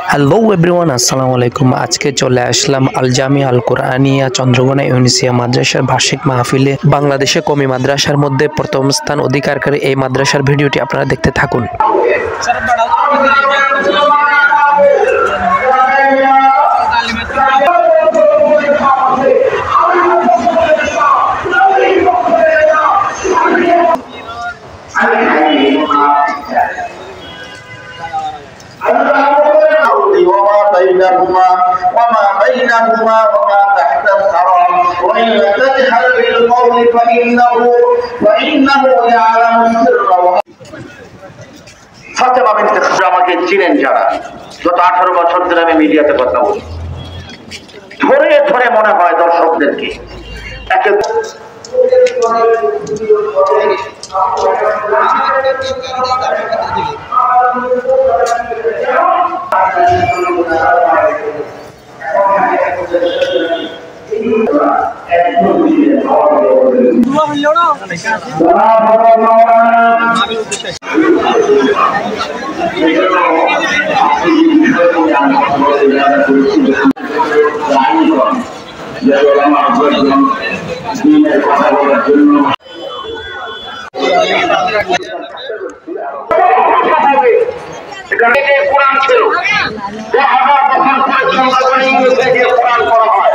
Hello everyone, আসসালামু আলাইকুম। আজকে চলে আসলাম আল জামিয়া আল কোরআনিয়া চন্দ্রকোনা ইউনিসিয়া মাদ্রাসার বার্ষিক মাহফিলে। বাংলাদেশে কওমি মাদ্রাসার মধ্যে প্রথম স্থান অধিকারকারী এই মাদ্রাসার ভিডিওটি আপনারা দেখতে থাকুন। وما بينهما وما تحت الثرى وإن تجهر بالقول فإنه يعلم السر ফাতেমা বিনতে খাদিজা আমাকে চিনেন যারা, গত 18 বছর ধরে আমি মিডিয়াতে কথা বলি, ধরে ধরে মনে হয় দর্শকদেরকে একে কোরআন ছিল কোরআন করা হয়।